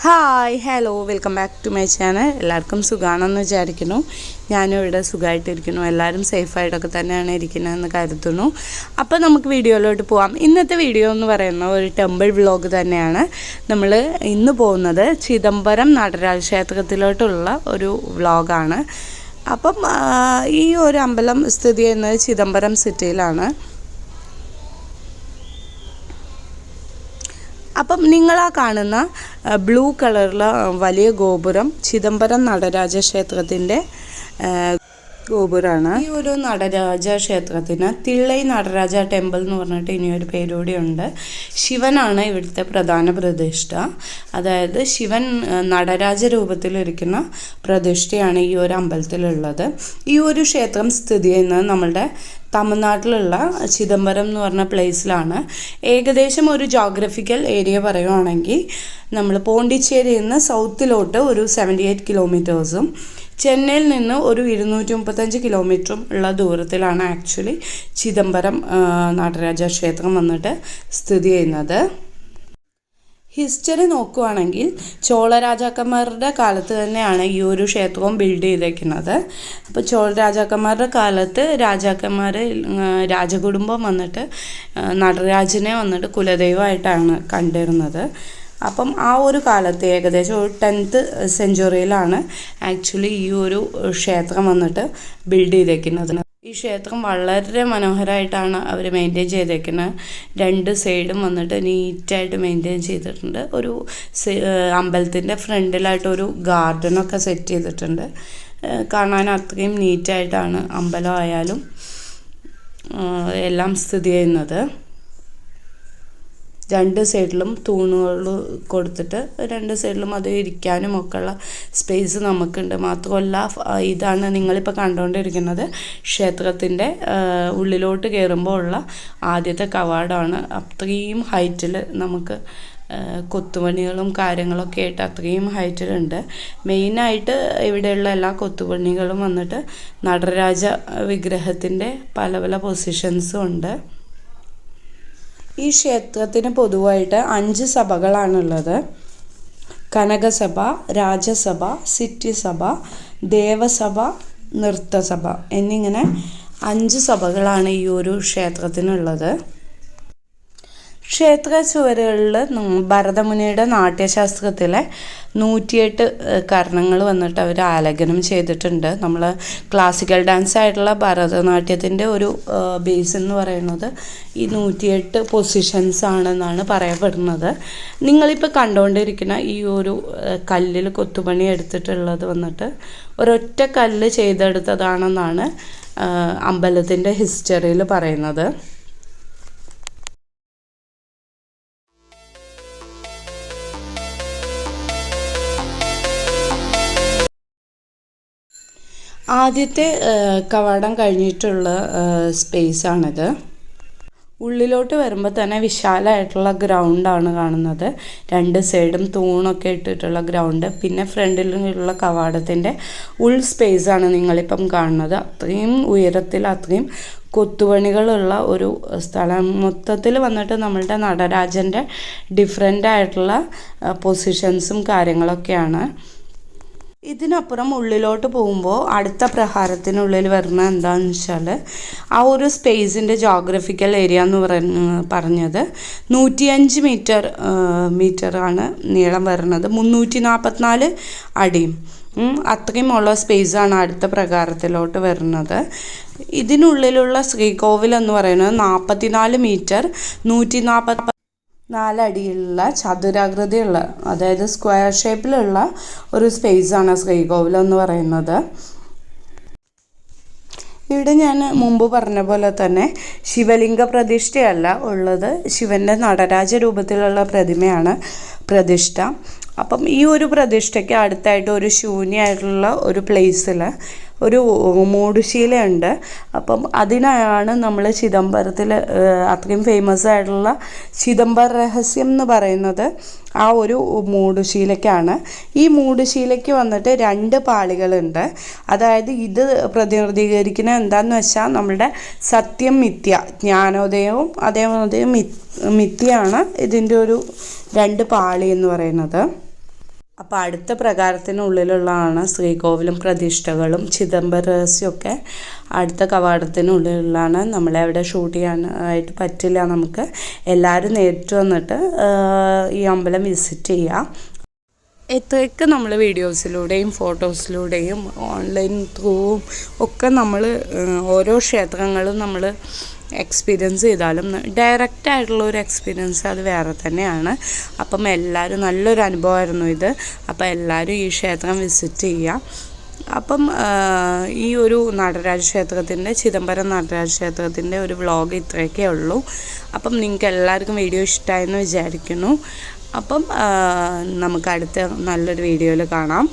Hi hello welcome back to my channel. എല്ലാവർക്കും സുഖമാണെന്ന് വിചാരിക്കുന്നു. ഞാനും ഇവിടെ സുഖമായിട്ടിരിക്കുന്നു. എല്ലാവരും സേഫായിട്ടൊക്കെ തന്നെയാണ് ഇരിക്കുന്നതെന്ന് കരുതുന്നു. അപ്പോൾ നമുക്ക് വീഡിയോയിലോട്ട് പോകാം. ഇന്നത്തെ വീഡിയോ എന്ന് പറയുന്ന ഒരു ടെമ്പിൾ വ്ലോഗ് തന്നെയാണ്. നമ്മൾ ഇന്ന് പോകുന്നത് ചിദംബരം നടരാജ ക്ഷേത്രത്തിലോട്ടുള്ള ഒരു വ്ലോഗാണ്. അപ്പം ഈ ഒരു അമ്പലം സ്ഥിതി ചെയ്യുന്നത് ചിദംബരം സിറ്റിയിലാണ്. അപ്പം നിങ്ങളാ കാണുന്ന ബ്ലൂ കളറിലെ വലിയ ഗോപുരം ചിദംബരം നടരാജ ക്ഷേത്രത്തിൻ്റെ ഗോപുരമാണ്. ഈ ഒരു നടരാജ ക്ഷേത്രത്തിന് തിള്ളൈ നടരാജ ടെമ്പിൾ എന്ന് പറഞ്ഞിട്ട് ഇനിയൊരു പേരുകൂടിയുണ്ട്. ശിവനാണ് ഇവിടുത്തെ പ്രധാന പ്രതിഷ്ഠ. അതായത് ശിവൻ നടരാജ രൂപത്തിലിരിക്കുന്ന പ്രതിഷ്ഠയാണ് ഈ ഒരു അമ്പലത്തിലുള്ളത്. ഈ ഒരു ക്ഷേത്രം സ്ഥിതി ചെയ്യുന്നത് നമ്മളുടെ തമിഴ്നാട്ടിലുള്ള ചിദംബരം എന്ന് പറഞ്ഞ പ്ലേസിലാണ്. ഏകദേശം ഒരു ജോഗ്രഫിക്കൽ ഏരിയ പറയുവാണെങ്കിൽ നമ്മൾ പോണ്ടിച്ചേരിയിൽ നിന്ന് സൗത്തിലോട്ട് ഒരു 78 കിലോമീറ്റേഴ്സും ചെന്നൈയിൽ നിന്ന് ഒരു 235 കിലോമീറ്ററും ഉള്ള ദൂരത്തിലാണ് ആക്ച്വലി ചിദംബരം നടരാജ ക്ഷേത്രം വന്നിട്ട് സ്ഥിതി ചെയ്യുന്നത്. ഹിസ്റ്ററി നോക്കുകയാണെങ്കിൽ ചോള രാജാക്കന്മാരുടെ കാലത്ത് തന്നെയാണ് ഈ ഒരു ക്ഷേത്രവും ബിൽഡ് ചെയ്തേക്കുന്നത്. അപ്പോൾ ചോള രാജാക്കന്മാരുടെ കാലത്ത് രാജകുടുംബം വന്നിട്ട് നടരാജനെ വന്നിട്ട് കുലദൈവമായിട്ടാണ് കണ്ടിരുന്നത്. അപ്പം ആ ഒരു കാലത്ത് ഏകദേശം ഒരു 10th സെഞ്ച്വറിയിലാണ് ആക്ച്വലി ഈ ഒരു ക്ഷേത്രം വന്നിട്ട് ബിൽഡ് ചെയ്തേക്കുന്നത്. ഈ ക്ഷേത്രം വളരെ മനോഹരമായിട്ടാണ് അവർ മെയിൻറ്റെയിൻ ചെയ്തേക്കുന്നത്. 2 സൈഡും വന്നിട്ട് നീറ്റായിട്ട് മെയിൻറ്റെയിൻ ചെയ്തിട്ടുണ്ട്. ഒരു അമ്പലത്തിൻ്റെ ഫ്രണ്ടിലായിട്ടൊരു ഗാർഡനൊക്കെ സെറ്റ് ചെയ്തിട്ടുണ്ട്. കാണാൻ അത്രയും നീറ്റായിട്ടാണ് അമ്പലമായാലും എല്ലാം സ്ഥിതി ചെയ്യുന്നത്. 2 സൈഡിലും തൂണുകൾ കൊടുത്തിട്ട് 2 സൈഡിലും അത് ഇരിക്കാനും ഒക്കെയുള്ള സ്പേസ് നമുക്കുണ്ട്. മാത്രമല്ല ഇതാണ് നിങ്ങളിപ്പോൾ കണ്ടുകൊണ്ടിരിക്കുന്നത് ക്ഷേത്രത്തിൻ്റെ ഉള്ളിലോട്ട് കയറുമ്പോൾ ഉള്ള ആദ്യത്തെ കവാടമാണ്. അത്രയും ഹൈറ്റിൽ നമുക്ക് കൊത്തുപണികളും കാര്യങ്ങളൊക്കെ ആയിട്ട് അത്രയും ഹൈറ്റിലുണ്ട്. മെയിനായിട്ട് ഇവിടെയുള്ള എല്ലാ കൊത്തുപണികളും വന്നിട്ട് നടരാജ വിഗ്രഹത്തിൻ്റെ പല പല പൊസിഷൻസും ഉണ്ട്. ഈ ക്ഷേത്രത്തിന് പൊതുവായിട്ട് 5 സഭകളാണുള്ളത്. കനകസഭ, രാജസഭ, സിറ്റി സഭ, ദേവസഭ, നൃത്തസഭ എന്നിങ്ങനെ 5 സഭകളാണ് ഈ ഒരു ക്ഷേത്രത്തിനുള്ളത്. ക്ഷേത്ര ചുവരുകളിൽ ഭരതമുനിയുടെ നാട്യശാസ്ത്രത്തിലെ 108 കർണങ്ങൾ വന്നിട്ട് അവർ ആലേഖനം ചെയ്തിട്ടുണ്ട്. നമ്മൾ ക്ലാസിക്കൽ ഡാൻസ് ആയിട്ടുള്ള ഭരതനാട്യത്തിൻ്റെ ഒരു ബേസ് എന്ന് പറയുന്നത് ഈ 108 പൊസിഷൻസ് ആണെന്നാണ് പറയപ്പെടുന്നത്. നിങ്ങളിപ്പോൾ കണ്ടുകൊണ്ടിരിക്കുന്ന ഈ ഒരു കല്ലിൽ കൊത്തുപണി എടുത്തിട്ടുള്ളത് വന്നിട്ട് ഒരൊറ്റ കല്ല് ചെയ്തെടുത്തതാണെന്നാണ് അമ്പലത്തിൻ്റെ ഹിസ്റ്ററിയിൽ പറയുന്നത്. ആദ്യത്തെ കവാടം കഴിഞ്ഞിട്ടുള്ള സ്പേസാണിത്. ഉള്ളിലോട്ട് വരുമ്പോൾ തന്നെ വിശാലമായിട്ടുള്ള ഗ്രൗണ്ടാണ് കാണുന്നത്. 2 സൈഡും തൂണൊക്കെ ഇട്ടിട്ടുള്ള ഗ്രൗണ്ട്. പിന്നെ ഫ്രണ്ടിലുള്ള കവാടത്തിൻ്റെ ഉൾ സ്പേസാണ് നിങ്ങളിപ്പം കാണുന്നത്. അത്രയും ഉയരത്തിൽ അത്രയും കൊത്തുപണികളുള്ള ഒരു സ്ഥലം. മൊത്തത്തിൽ വന്നിട്ട് നമ്മളുടെ നടരാജൻ്റെ ഡിഫറെൻ്റ് ആയിട്ടുള്ള പൊസിഷൻസും കാര്യങ്ങളൊക്കെയാണ്. ഇതിനപ്പുറം ഉള്ളിലോട്ട് പോകുമ്പോൾ അടുത്ത പ്രഹാരത്തിനുള്ളിൽ വരുന്ന എന്താണെന്ന് വെച്ചാൽ ആ ഒരു സ്പേസിൻ്റെ ജോഗ്രഫിക്കൽ ഏരിയ എന്ന് പറഞ്ഞത് 105 മീറ്ററാണ് നീളം വരുന്നത്. 344 അടിയും അത്രയും ഉള്ള സ്പേസാണ് അടുത്ത പ്രകാരത്തിലോട്ട് വരുന്നത്. ഇതിനുള്ളിലുള്ള ശ്രീകോവിൽ എന്ന് പറയുന്നത് 44 മീറ്റർ 144 അടിയുള്ള ചതുരാകൃതിയുള്ള, അതായത് സ്ക്വയർ ഷേപ്പിലുള്ള ഒരു സ്പേസാണ് ശ്രീകോവിൽ എന്ന് പറയുന്നത്. ഇവിടെ ഞാൻ മുമ്പ് പറഞ്ഞ പോലെ തന്നെ ശിവലിംഗ പ്രതിഷ്ഠയല്ല ഉള്ളത്. ശിവൻ്റെ നടരാജ രൂപത്തിലുള്ള പ്രതിമയാണ് പ്രതിഷ്ഠ. അപ്പം ഈ ഒരു പ്രതിഷ്ഠയ്ക്ക് അടുത്തായിട്ട് ഒരു ശൂന്യമായിട്ടുള്ള ഒരു പ്ലേസിൽ ഒരു മൂടുശീലയുണ്ട്. അപ്പം അതിനാണ് നമ്മൾ ചിദംബരത്തിൽ അത്രയും ഫേമസ് ആയിട്ടുള്ള ചിദംബര രഹസ്യം എന്ന് പറയുന്നത് ആ ഒരു മൂടുശീലയ്ക്കാണ്. ഈ മൂടുശീലയ്ക്ക് വന്നിട്ട് 2 പാളികളുണ്ട്. അതായത് ഇത് പ്രതിനിധീകരിക്കുന്നത് എന്താണെന്ന് വെച്ചാൽ നമ്മളുടെ സത്യം മിഥ്യ, ജ്ഞാനോദയവും അതേപോലെ മിഥ്യയാണ് ഇതിൻ്റെ ഒരു 2 പാളി എന്ന് പറയുന്നത്. അപ്പോൾ അടുത്ത പ്രകാരത്തിനുള്ളിലുള്ളതാണ് ശ്രീകോവിലും പ്രതിഷ്ഠകളും ചിദംബര രഹസ്യമൊക്കെ അടുത്ത കവാടത്തിനുള്ളിലുള്ളതാണ്. നമ്മളെ അവിടെ ഷൂട്ട് ചെയ്യാനായിട്ട് പറ്റില്ല. നമുക്ക് എല്ലാവരും നേരിട്ട് വന്നിട്ട് ഈ അമ്പലം വിസിറ്റ് ചെയ്യാം. എത്രയൊക്കെ നമ്മൾ വീഡിയോസിലൂടെയും ഫോട്ടോസിലൂടെയും ഓൺലൈൻ ത്രൂവും ഒക്കെ നമ്മൾ ഓരോ ക്ഷേത്രങ്ങളും നമ്മൾ എക്സ്പീരിയൻസ് ചെയ്താലും ഡയറക്റ്റായിട്ടുള്ള ഒരു എക്സ്പീരിയൻസ് അത് വേറെ തന്നെയാണ്. അപ്പം എല്ലാവരും നല്ലൊരു അനുഭവമായിരുന്നു ഇത്. അപ്പോൾ എല്ലാവരും ഈ ക്ഷേത്രം വിസിറ്റ് ചെയ്യുക. അപ്പം ഈ ഒരു നടരാജ ക്ഷേത്രത്തിൻ്റെ ചിദംബരം നടരാജ ക്ഷേത്രത്തിൻ്റെ ഒരു വ്ളോഗ് ഇത്രയൊക്കെ ഉള്ളൂ. അപ്പം നിങ്ങൾക്ക് എല്ലാവർക്കും വീഡിയോ ഇഷ്ടമായെന്ന് വിചാരിക്കുന്നു. അപ്പം നമുക്ക് അടുത്ത നല്ലൊരു വീഡിയോയിൽ കാണാം.